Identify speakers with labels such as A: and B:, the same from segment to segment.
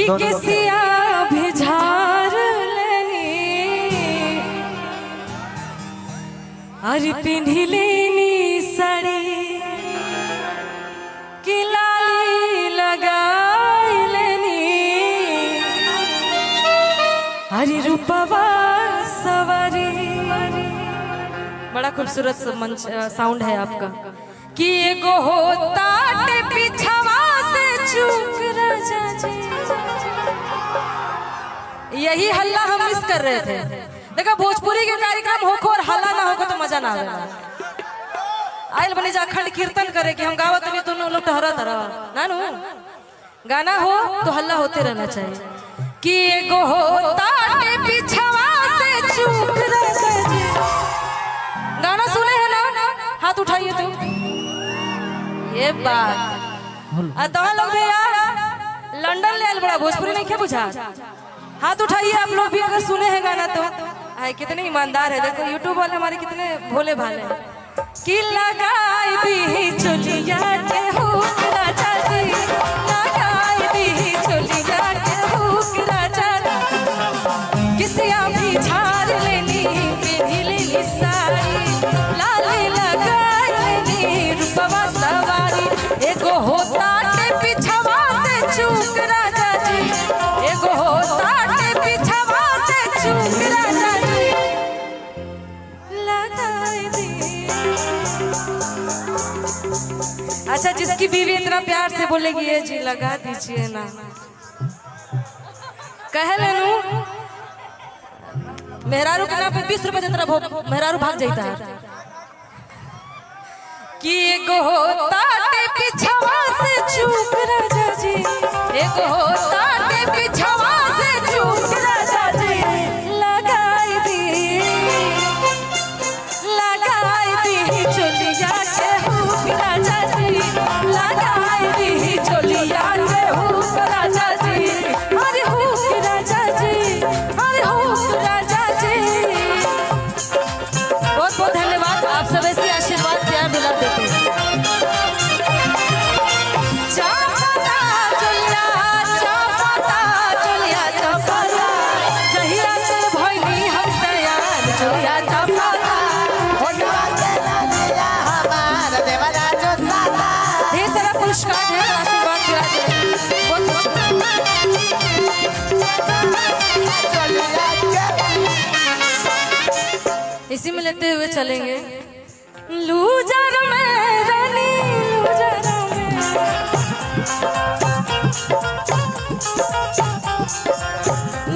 A: कि किसिया भी झार लेनी अरे पिन्ही लेनी साड़ी कि लाली लगाई लेनी अरे रूपवा सवारी। बड़ा खूबसूरत साउंड है आपका। कि एगो होता पिछवा से चूक राजा जी, यही हल्ला हम मिस कर रहे थे। देखा भोजपुरी के कार्यक्रम होको और हल्ला ना होको तो मजा ना आवेला। आयल बने जा अखंड कीर्तन करे कि हम गावत नहीं तो लोग टहरा तरह ना नु गाना हो तो हल्ला होते रहना चाहिए। कि एगो होता पिछवा से चूक राजा जी, गाना सुने हैं ना? हाथ उठाइए तो ये बात दवा लोग भैया लंदन ले आल बड़ा भोजपुरी नहीं क्या बुझा। हाथ उठाइए आप लोग भी अगर सुने हैं गाना तो। आए कितने ईमानदार है, देखो यूट्यूब वाले हमारे कितने भोले भाले। कि लगाई दी चोलिया के हुक राजा जी, लगाई दी चोलिया के हुक राजा जी, किसिया भी झाड़ लेनी पिन्ही लेनी साड़ी लाली लगाई लेनी रूपवा सवारी। एगो होता पिछवा से चूक राजा जी, एगो होता पिछवा से चूक राजा जी, लगाई दी। अच्छा जिसकी बीवी इतना प्यार से बोलेगी ये जी लगा दीजिए ना, कह लेनू मेहरारू के नाम पे 20 रुपए देता मेहरारू भाग जाता है। कि एगो होता पिछवा से चूक राजा जी, एगो होता पिछवा से चूक राजा जी, लगाई दी चोलिया के हुक राजा जी, लगाई दी चोलिया के हुक राजा जी, अरे हुक राजा जी, अरे हुक राजा जी। बहुत बहुत धन्यवाद, आप सब ऐसे आशीर्वाद प्यार दिला देते हैं। इसी में लेते हुए चलेंगे। लूजर में रानी लूजर में,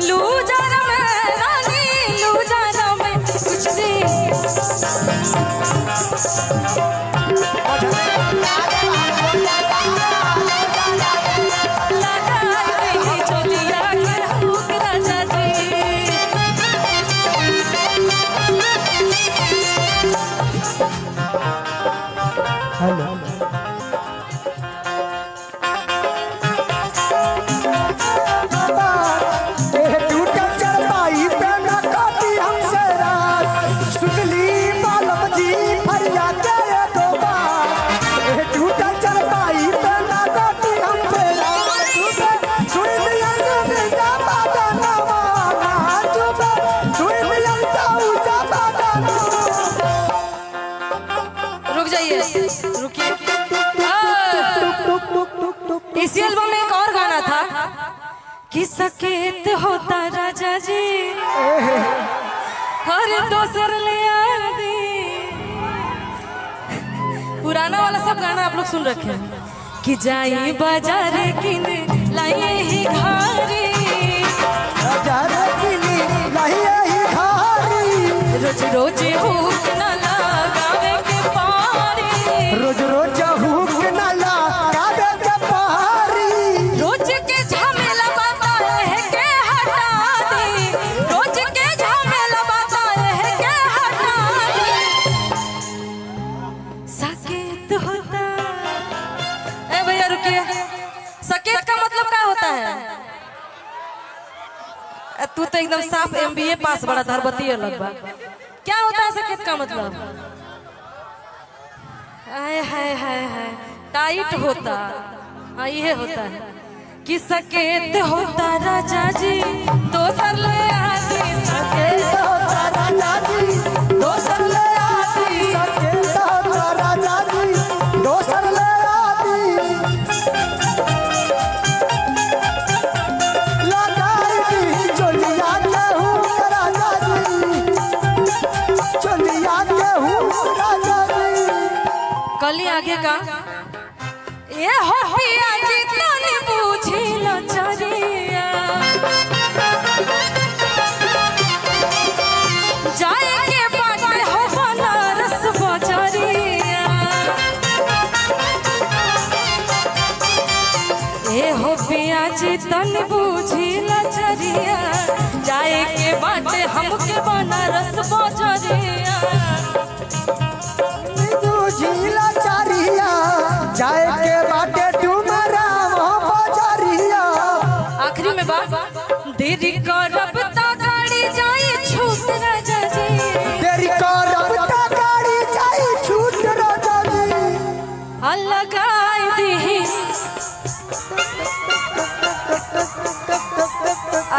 A: लूजर में रानी लूजर में कुछ दिन इसी एल्बम में एक और गाना था कि सकेत होता राजा जी हर दोसर ले आ दी। पुराना वाला सब गाना आप लोग सुन रखे हैं। कि जाई बाजार किने लाइए ही घारी, बाजार किने लाइए ही घारी, रोज रोज भूख न लगावे के पारी, रोज रोज भूख न लगावे के पारी, रोज के झमेला बताए के हटा दी, रोज के झमेला बताए के हटा दी। सकेत होता, ए भैया रुकिए, सकेत का मतलब क्या होता है? तू तो एकदम साफ MBA पास बड़ा धरबती अलग बा। क्या होता है सकेत का मतलब? हाय हाय हाय हाय टाइट होता, हाँ ये होता है कि सकेत होता राजा जी दोसर ले आती,
B: सकेत होता राजा जी दोसर ले आती, सकेत होता राजा जी दोसर ले आती। लगाई दी चोलिया के हुक राजा जी, चोलिया के हुक राजा जी।
A: कली आगे का ये हो पिया जी तनी बूझी लचरिया, जाए के बाटे हो बनारस बजरिया। ये हो पिया जी तनी बूझी लचरिया, जाए के बाटे हमके बनारस बजरिया।
B: झीला चारिया जाए के बाटे डुमरा बजरिया।
A: आखिरी में बात देरी करब ता गाड़ी जाई छूट राजा जी,
B: तेरी करब ता गाड़ी जाई छूट राजा जी।
A: लगाई दी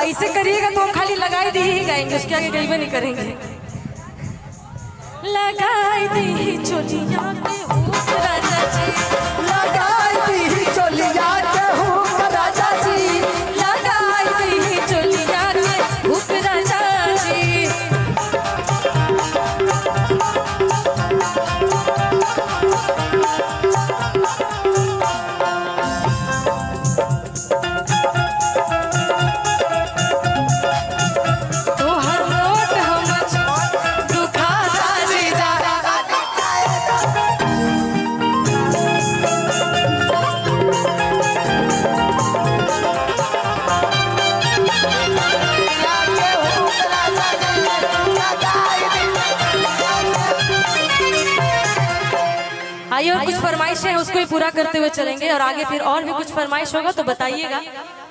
A: ऐसे करिएगा तो हम खाली लगाई दी ही गाएंगे, उसके आगे कहीं भी नहीं करेंगे। लगाई दी चोलिया के हुक राजा जी,
B: लगाई दी चोलिया के हुक राजा जी,
A: लगाई दी चोलिया के हुक राजा जी। तोहर नोट हम दुखाता जीजा, आइए और कुछ फरमाइशें हैं उसको ही पूरा करते हुए चलेंगे, और आगे फिर और भी कुछ फरमाइश होगा तो बताइएगा।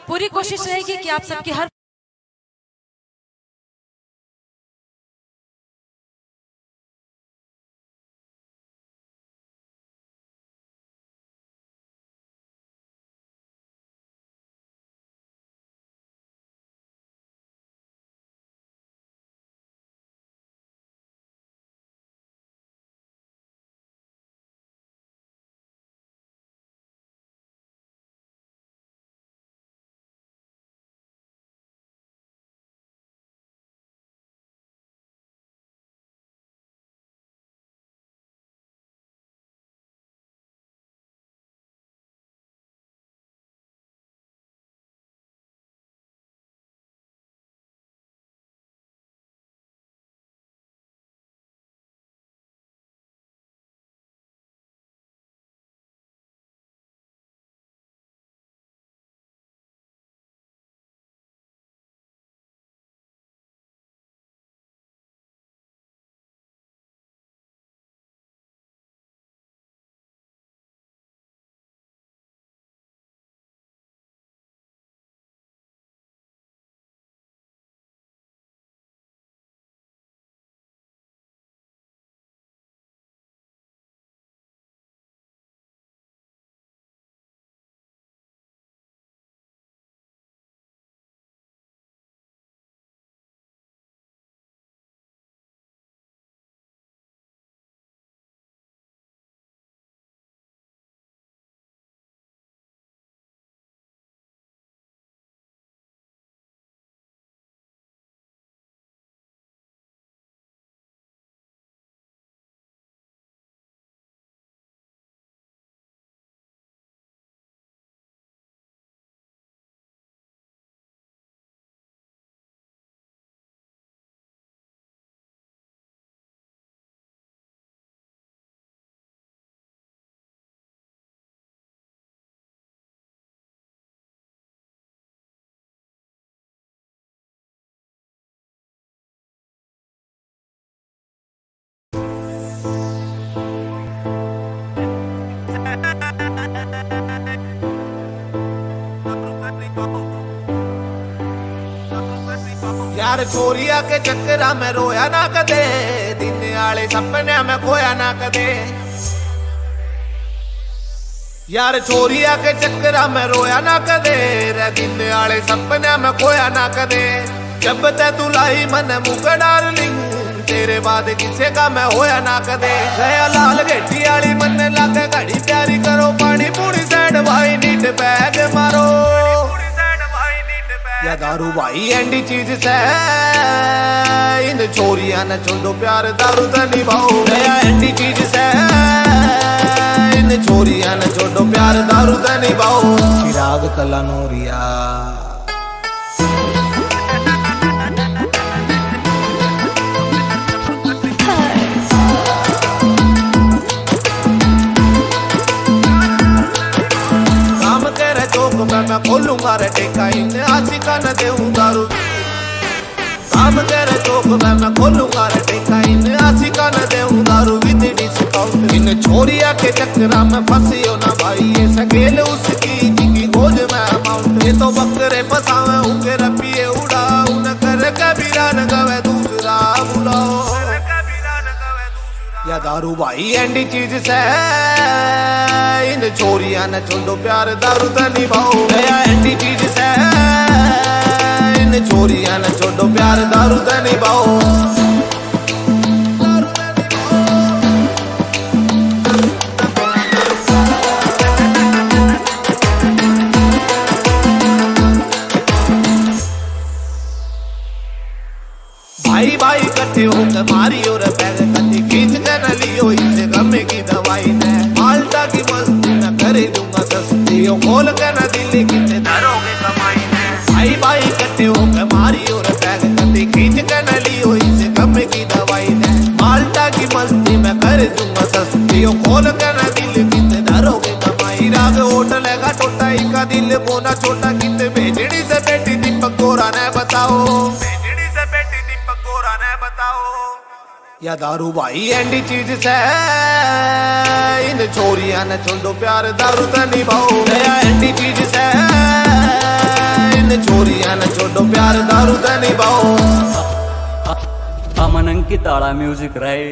A: पूरी कोशिश रहेगी कि आप सबकी हर
C: यार छोरिया के चक्करा में रोया ना कदे, दिन आले सपने में खोया ना कदे। यार छोरिया के चक्करा में रोया ना कदे रे दिन आले सपने में खोया ना कदे जब ते तू लाई मन मुक डार्लिंग तेरे बाद किसे का मैं होया ना कदे गया लाल गेटी आली मन लागे घड़ी प्यारी करो पानी पूरी साइड भाई नीट बैग मारो या दारू भाई एंडी चीज से इन छोरिया न छोड़ो प्यार दारू तो निभाओ गया एंडी चीज से इन छोरिया न छोड़ो प्यार दारू तो निभाओ चिराग कला नूरिया मैं खोलूंगा रे टेका इन आशिका न देऊं दारू काम तेरे चौक में मैं खोलूंगा रे टेका इन आशिका न देऊं दारू विद डिस्काउंट इन छोरिया के चक्करा में फंसियो ना भाई ये सकेल उसकी जिंदगी गोद में अमाउंट ये तो बकरे फसावे उनके रपिए उड़ाऊ न कर कबीरा न गवे दूसरा बुलाओ या दारू भाई एंडी चीज से इन छोरिया न छोड़ो प्यार दारू तो निभाओ गया एंडी चीज से इन छोरिया न छोड़ो प्यार दारू तो निभाओ भाई भाई इकट्ठे होकर मारी और बैग कटी खींच कर न लियो इसे गमे की दवाई ने माल्टा की मस्ती न करे दूंगा सस्ती खोल कर न दिल्ली कितने धरोगे कमाई ने भाई भाई इकट्ठे होकर मारी और बैग कटी खींच कर न लियो इसे गमे की दवाई ने माल्टा की मस्ती में कर दूंगा सस्ती खोल कर न दिल्ली कितने धरोगे कमाई राग होटल है टोटा का दिल बोना छोटा कितने भेजड़ी से बेटी दीपक गोरा ने बताओ या दारू भाई एंडी चीज से इन छोरिया न छोड़ो प्यार दारू तो निभाओ गया एंडी चीज से इन छोरिया न छोड़ो प्यार दारू तो निभाओ
D: अमन अंकित म्यूजिक रहे